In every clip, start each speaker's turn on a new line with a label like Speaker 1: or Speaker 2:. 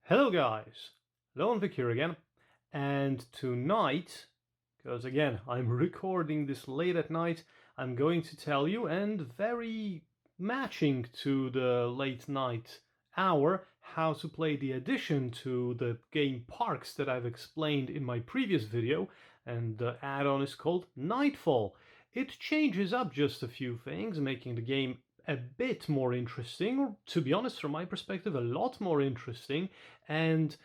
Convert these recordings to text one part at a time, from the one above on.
Speaker 1: Hello guys, Lone Vic here again, and tonight, because again I'm recording this late at night, I'm going to tell you, and very matching to the late night hour, how to play the addition to the game Parks that I've explained in my previous video, and the add-on is called Nightfall. It changes up just a few things, making the game a bit more interesting, or to be honest, from my perspective, a lot more interesting and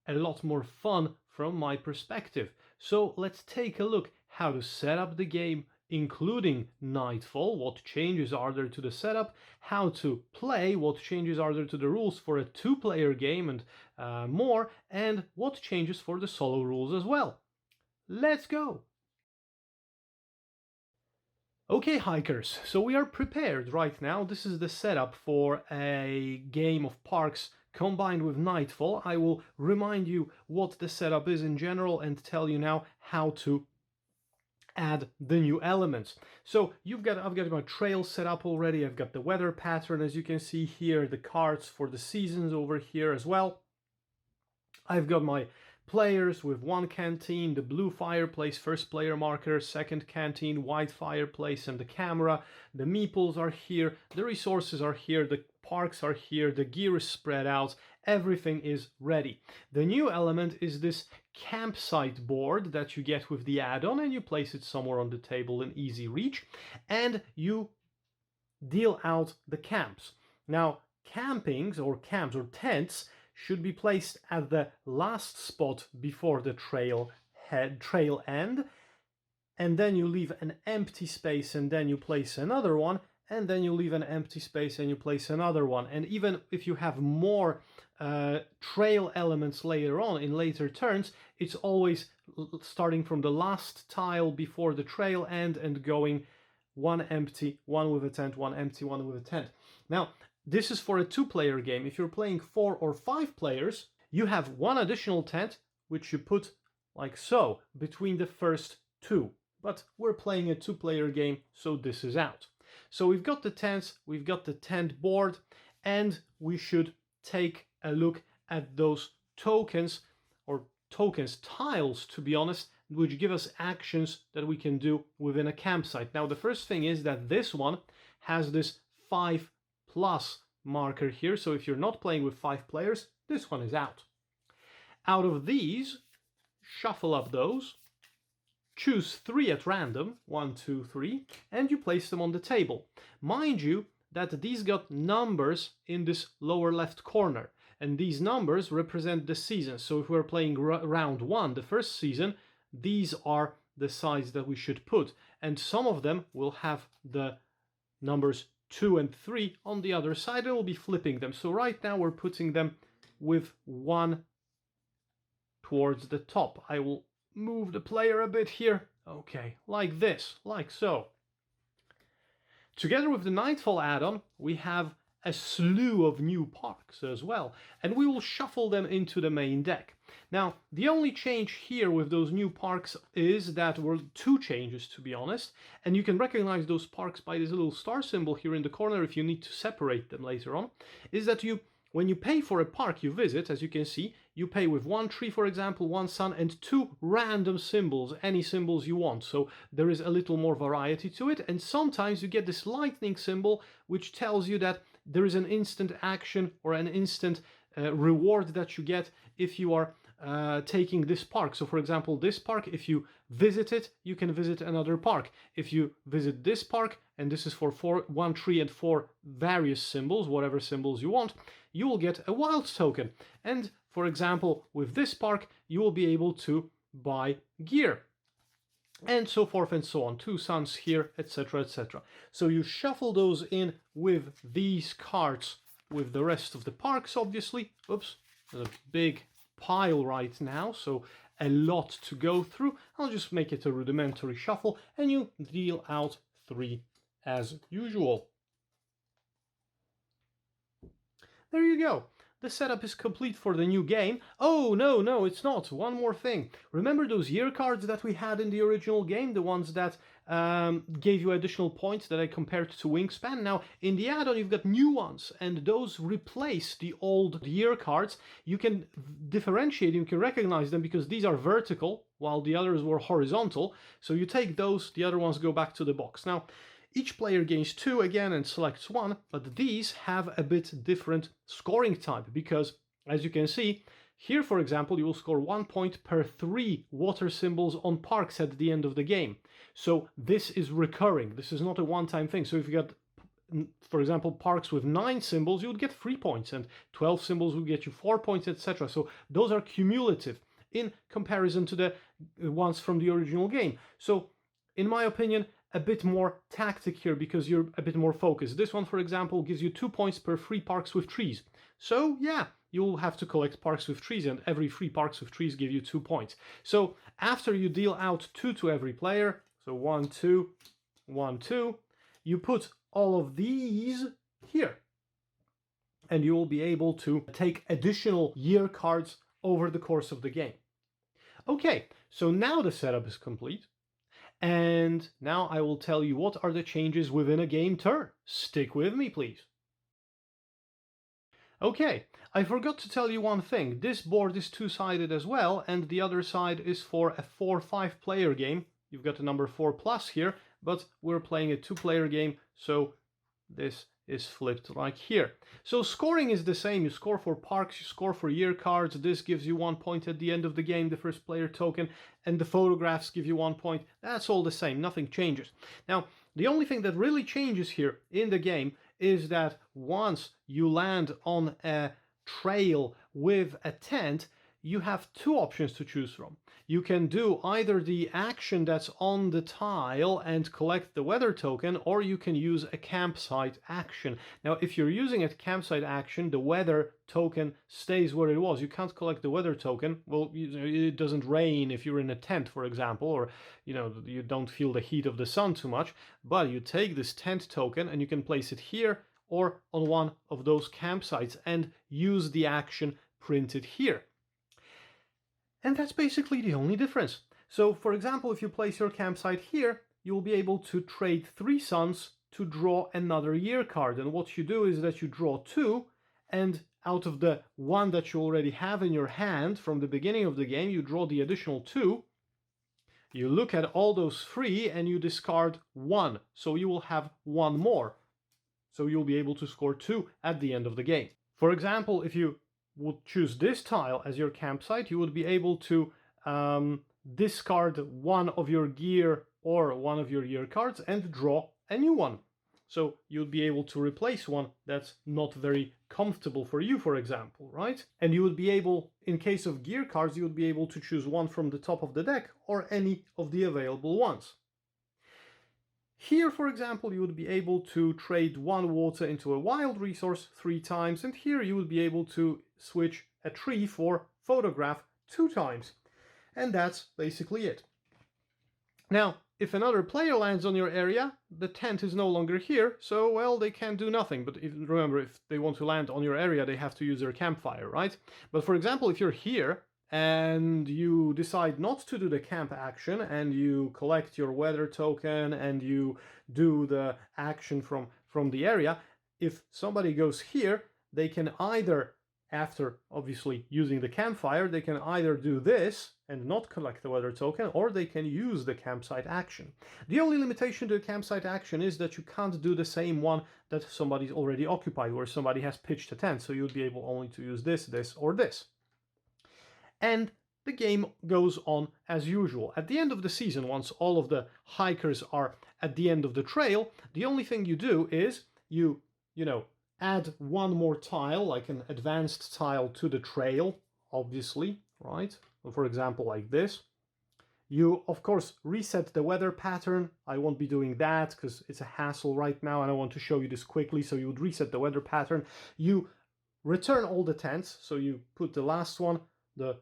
Speaker 1: a lot more fun from my perspective. So let's take a look how to set up the game, including Nightfall, what changes are there to the setup, how to play, what changes are there to the rules for a two-player game and more, and what changes for the solo rules as well. Let's go! Okay, hikers, so we are prepared right now. This is the setup for a game of Parks combined with Nightfall. I will remind you what the setup is in general and tell you now how to add the new elements. So I've got my trail set up already. I've got the weather pattern, as you can see here, the cards for the seasons over here as well. I've got my players with one canteen, the blue fireplace, first player marker, second canteen, white fireplace, and the camera. The meeples are here, the resources are here, the parks are here, the gear is spread out, everything is ready. The new element is this campsite board that you get with the add-on, and you place it somewhere on the table in easy reach, and you deal out the camps. Now, camps or tents should be placed at the last spot before the trail end, and then you leave an empty space and then you place another one, and then you leave an empty space and you place another one. And even if you have more trail elements later on in later turns, it's always starting from the last tile before the trail end and going one empty, one with a tent, one empty, one with a tent. Now, this is for a two-player game. If you're playing 4 or 5 players, you have one additional tent, which you put like so, between the first two. But we're playing a two-player game, so this is out. So we've got the tents, we've got the tent board, and we should take a look at those tokens, or tiles, to be honest, which give us actions that we can do within a campsite. Now, the first thing is that this one has this 5+ marker here, so if you're not playing with 5 players, this one is out. Out of these, shuffle up those, choose 3 at random, 1, 2, 3, and you place them on the table. Mind you that these got numbers in this lower left corner, and these numbers represent the season. So if we're playing round 1, the first season, these are the sides that we should put, and some of them will have the numbers 2 and 3 on the other side, and we'll be flipping them. So right now we're putting them with 1 towards the top. I will move the player a bit here. Okay, like this, like so. Together with the Nightfall add-on, we have a slew of new parks as well, and we will shuffle them into the main deck. Now, the only change here with those new parks is that there were 2 changes, to be honest, and you can recognize those parks by this little star symbol here in the corner if you need to separate them later on, is that when you pay for a park you visit, as you can see, you pay with 1 tree, for example, 1 sun, and 2 random symbols, any symbols you want. So there is a little more variety to it, and sometimes you get this lightning symbol, which tells you that there is an instant action or an instant reward that you get if you are taking this park. So for example, this park, if you visit it, you can visit another park. If you visit this park, and this is for 1 tree and 4 various symbols, whatever symbols you want, you will get a wild token. And for example, with this park, you will be able to buy gear, and so forth and so on. 2 suns here, etc, etc. So you shuffle those in with these cards with the rest of the parks, obviously. Oops, there's a big pile right now, so a lot to go through. I'll just make it a rudimentary shuffle, and you deal out 3 as usual. There you go. the setup is complete for the new game. Oh, no, it's not. One more thing. Remember those year cards that we had in the original game? The ones that gave you additional points that I compared to Wingspan? Now, in the add-on, you've got new ones, and those replace the old year cards. You can differentiate, you can recognize them because these are vertical, while the others were horizontal. So you take those, the other ones go back to the box. Now, each player gains 2 again and selects 1, but these have a bit different scoring type because, as you can see, here, for example, you will score 1 point per 3 water symbols on parks at the end of the game. So this is recurring. This is not a one-time thing. So if you got, for example, parks with 9 symbols, you would get 3 points, and 12 symbols would get you 4 points, etc. So those are cumulative in comparison to the ones from the original game. So, in my opinion, a bit more tactic here because you're a bit more focused. This one, for example, gives you 2 points per 3 parks with trees. So yeah, you'll have to collect parks with trees, and every 3 parks with trees give you 2 points. So after you deal out 2 to every player, so 1, 2, 1, 2, you put all of these here. And you will be able to take additional year cards over the course of the game. Okay, so now the setup is complete. And now I will tell you what are the changes within a game turn. Stick with me, please. Okay, I forgot to tell you one thing. This board is two-sided as well, and the other side is for a 4-5 player game. You've got the number 4 plus here, but we're playing a 2-player game, so this is flipped like here. So scoring is the same. You score for parks, you score for year cards. This gives you 1 point at the end of the game, the first player token, and the photographs give you 1 point. That's all the same, nothing changes. Now, the only thing that really changes here in the game is that once you land on a trail with a tent, you have 2 options to choose from. You can do either the action that's on the tile and collect the weather token, or you can use a campsite action. Now, if you're using a campsite action, the weather token stays where it was. You can't collect the weather token. Well, it doesn't rain if you're in a tent, for example, or you don't feel the heat of the sun too much. But you take this tent token and you can place it here or on one of those campsites and use the action printed here. And that's basically the only difference. So, for example, if you place your campsite here, you'll be able to trade 3 suns to draw another year card. And what you do is that you draw 2, and out of the 1 that you already have in your hand from the beginning of the game, you draw the additional 2. You look at all those 3 and you discard 1. So you will have 1 more. So you'll be able to score 2 at the end of the game. For example, if you would choose this tile as your campsite, you would be able to discard 1 of your gear or 1 of your year cards and draw a new one. So you'd be able to replace one that's not very comfortable for you, for example, right? And you would be able, in case of gear cards, you would be able to choose 1 from the top of the deck or any of the available ones. Here, for example, you would be able to trade 1 water into a wild resource 3 times, and here you would be able to switch a tree for photograph 2 times. And that's basically it. Now, if another player lands on your area, the tent is no longer here, so, well, they can't do nothing. But remember, if they want to land on your area, they have to use their campfire, right? But for example, if you're here, and you decide not to do the camp action and you collect your weather token and you do the action from the area, if somebody goes here, they can either, after obviously using the campfire, they can either do this and not collect the weather token, or they can use the campsite action. The only limitation to the campsite action is that you can't do the same one that somebody's already occupied, where somebody has pitched a tent, so you'd be able only to use this, this, or this. And the game goes on as usual. At the end of the season, once all of the hikers are at the end of the trail, the only thing you do is you add 1 more tile, like an advanced tile, to the trail, obviously, right? For example, like this. You, of course, reset the weather pattern. I won't be doing that because it's a hassle right now and I want to show you this quickly. So you would reset the weather pattern. You return all the tents. So you put the last one, the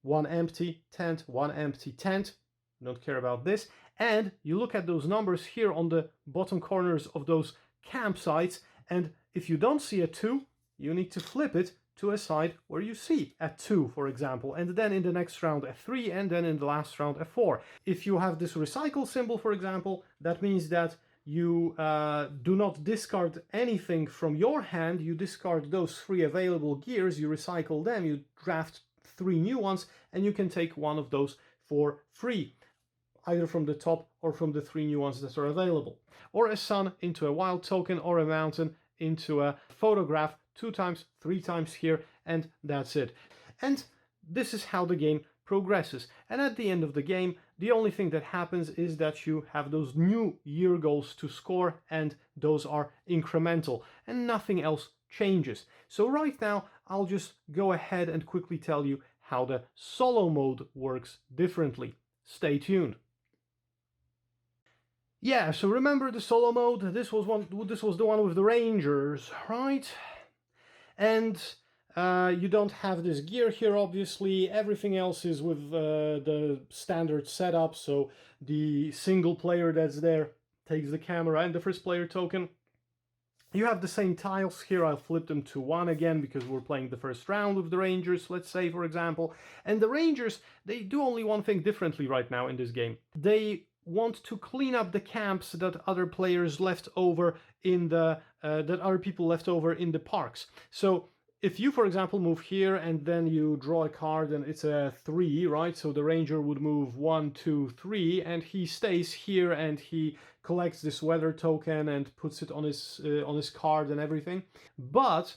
Speaker 1: 1 empty tent, 1 empty tent. Don't care about this. And you look at those numbers here on the bottom corners of those campsites. And if you don't see a 2, you need to flip it to a side where you see a 2, for example, and then in the next round a 3, and then in the last round a 4. If you have this recycle symbol, for example, that means that you do not discard anything from your hand, you discard those 3 available gears, you recycle them, you draft 3 new ones, and you can take one of those for free, either from the top or from the 3 new ones that are available. Or a sun into a wild token, or a mountain into a photograph, 2 times, 3 times here, and that's it. And this is how the game progresses. And at the end of the game, the only thing that happens is that you have those new year goals to score, and those are incremental, and nothing else changes. So right now, I'll just go ahead and quickly tell you how the solo mode works differently. Stay tuned. Yeah, so remember the solo mode? This was the one with the Rangers, right? And you don't have this gear here, obviously. Everything else is with the standard setup. So the single player that's there takes the camera and the first player token. You have the same tiles here. I'll flip them to 1 again because we're playing the first round with the Rangers, let's say, for example. And the Rangers, they do only one thing differently right now in this game. They want to clean up the camps that other players left over in the that other people left over in the parks. So if you, for example, move here and then you draw a card and it's a 3, right? So the Ranger would move 1, 2, 3, and he stays here and he collects this weather token and puts it on his card and everything. But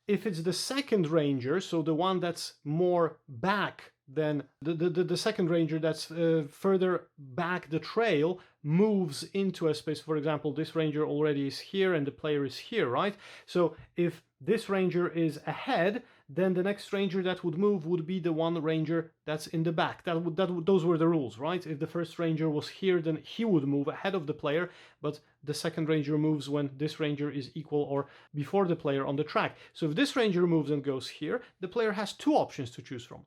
Speaker 1: if it's the second Ranger, so the one that's more back than the second Ranger that's further back the trail, moves into a space. For example, this Ranger already is here and the player is here, right? So if this Ranger is ahead, then the next Ranger that would move would be the one Ranger that's in the back. Those were the rules, right? If the first Ranger was here, then he would move ahead of the player, but the second Ranger moves when this Ranger is equal or before the player on the track. So if this Ranger moves and goes here, the player has 2 options to choose from.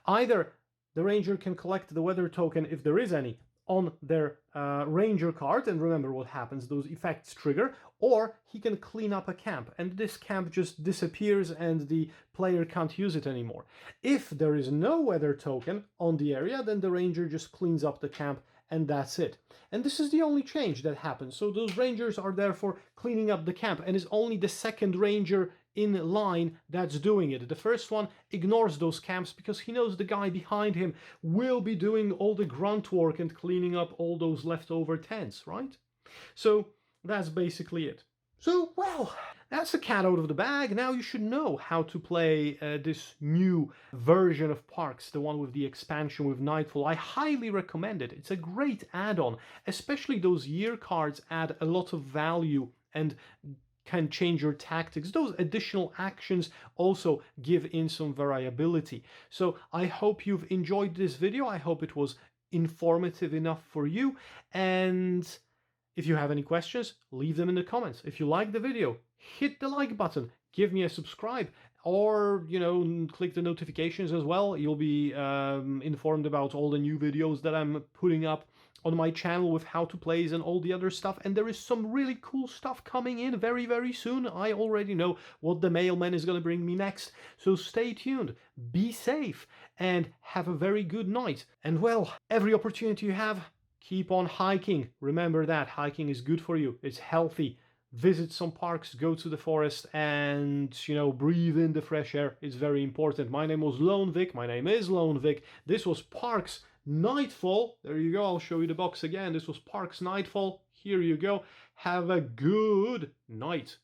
Speaker 1: Either the Ranger can collect the weather token, if there is any, on their Ranger card, and remember what happens, those effects trigger, or he can clean up a camp, and this camp just disappears and the player can't use it anymore. If there is no weather token on the area, then the Ranger just cleans up the camp, and that's it. And this is the only change that happens. So those Rangers are therefore cleaning up the camp, and it's only the second Ranger in line that's doing it. The first one ignores those camps because he knows the guy behind him will be doing all the grunt work and cleaning up all those leftover tents, right? So that's basically it. So, well, that's the cat out of the bag. Now you should know how to play this new version of Parks, the one with the expansion with Nightfall. I highly recommend it. It's a great add-on. Especially those year cards add a lot of value and can change your tactics. Those additional actions also give in some variability. So I hope you've enjoyed this video. I hope it was informative enough for you. And if you have any questions, leave them in the comments. If you like the video, hit the like button, give me a subscribe, or, you know, click the notifications as well. You'll be informed about all the new videos that I'm putting up on my channel with how to plays and all the other stuff. And there is some really cool stuff coming in very, very soon. I already know what the mailman is going to bring me next. So stay tuned, be safe, and have a very good night. And well, every opportunity you have, keep on hiking. Remember that hiking is good for you. It's healthy. Visit some parks, go to the forest, and, you know, breathe in the fresh air. It's very important. My name was Lone Vic. My name is Lone Vic. This was Parks Nightfall. There you go. I'll show you the box again. This was Parks Nightfall. Here you go. Have a good night.